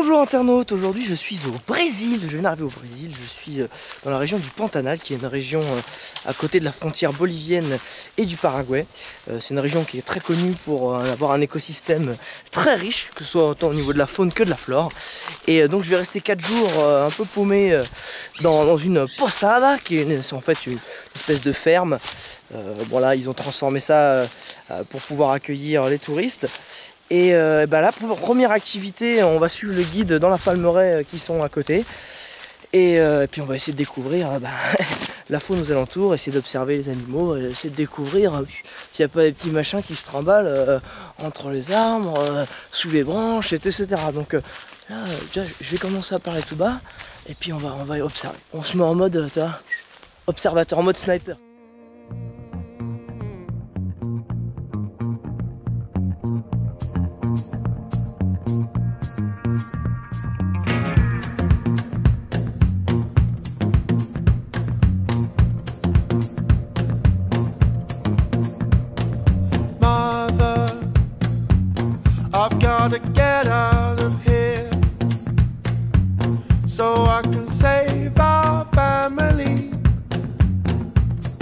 Bonjour internautes, aujourd'hui je suis au Brésil, je viens d'arriver au Brésil, je suis dans la région du Pantanal qui est une région à côté de la frontière bolivienne et du Paraguay. C'est une région qui est très connue pour avoir un écosystème très riche, que ce soit autant au niveau de la faune que de la flore. Et donc je vais rester 4 jours un peu paumé dans une posada qui est en fait une espèce de ferme. Bon là ils ont transformé ça pour pouvoir accueillir les touristes. Et là, pour première activité, on va suivre le guide dans la palmeraie qui sont à côté. Et puis on va essayer de découvrir la faune aux alentours, essayer d'observer les animaux, essayer de découvrir s'il n'y a pas des petits machins qui se tremballent entre les arbres, sous les branches, etc. Donc là, déjà, je vais commencer à parler tout bas, et puis on va observer. On se met en mode observateur, en mode sniper. I've gotta get out of here so I can save our family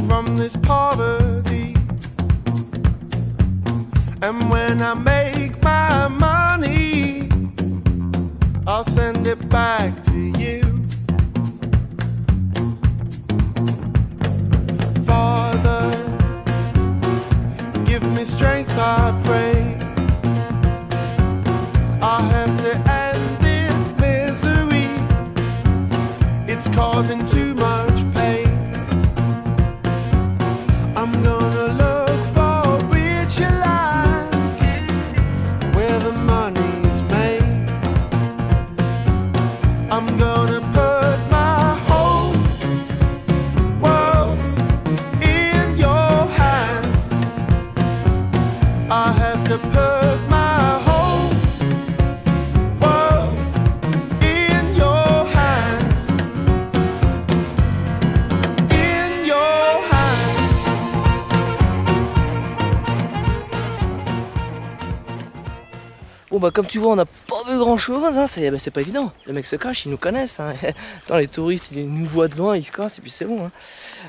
from this poverty. And when I make my money, I'll send it back to you. Father, give me strength, I pray. I have to end this misery. It's causing too much pain. I'm gonna look for richer lands where the money's made. I'm gonna put my whole world in your hands. I have to put my whole Bon comme tu vois on n'a pas vu grand chose, hein. C'est pas évident, les mecs se cachent, ils nous connaissent, hein. Attends, les touristes ils nous voient de loin, ils se cassent et puis c'est bon,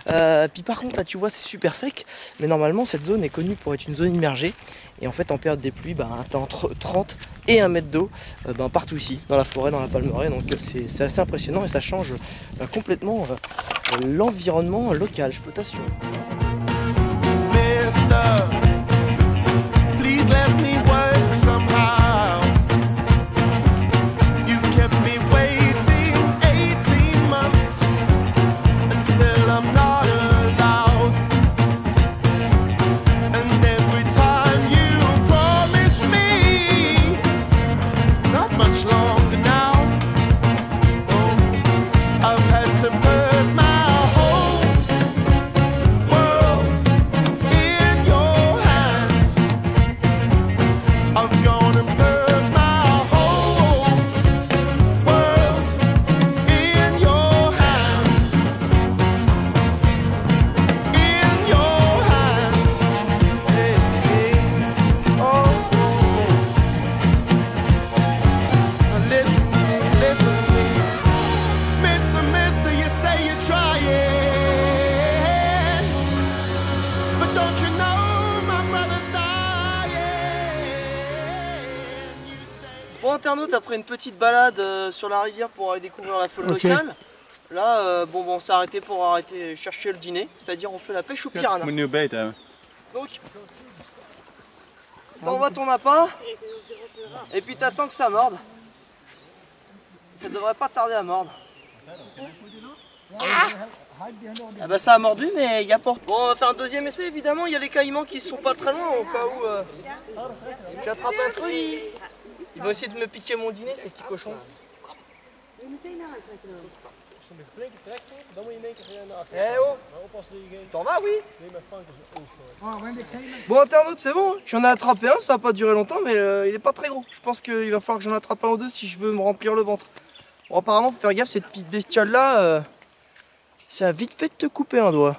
hein. Puis par contre là tu vois c'est super sec, mais normalement cette zone est connue pour être une zone immergée. Et en fait en période des pluies, t'as entre 30 et 1 mètre d'eau partout ici, dans la forêt, dans la palmeraie, donc c'est assez impressionnant et ça change complètement l'environnement local, je peux t'assurer. Please let me work somehow. You've kept me waiting 18 months, and still I'm not allowed. And every time you promise me, not much longer now. Oh, I've had to put my whole world in your hands. I'm gonna put my whole world in your hands. In your hands. Hey, hey. Oh, now listen to me, listen to me. Mister, you say you're trying, but don't you know my brother's dying? You say... Bon internaute, après une petite balade sur la rivière pour aller découvrir la faune locale, là on s'est arrêté pour chercher le dîner, c'est-à-dire on fait la pêche au piranha. Donc t'envoies ton appât et puis t'attends que ça morde. Ça devrait pas tarder à mordre. Ça a mordu mais il y a pas. Bon on va faire un deuxième essai évidemment, il y a les caïmans qui sont pas très loin au cas où j'ai attrapé un truc. Ils vont essayer de me piquer mon dîner ces petits cochons. Eh oh, t'en vas oui. Bon internaute c'est bon, j'en ai attrapé un, ça va pas durer longtemps mais il est pas très gros. Je pense qu'il va falloir que j'en attrape un ou deux si je veux me remplir le ventre. Bon apparemment faut faire gaffe, cette petite bestiole là, ça a vite fait de te couper un doigt.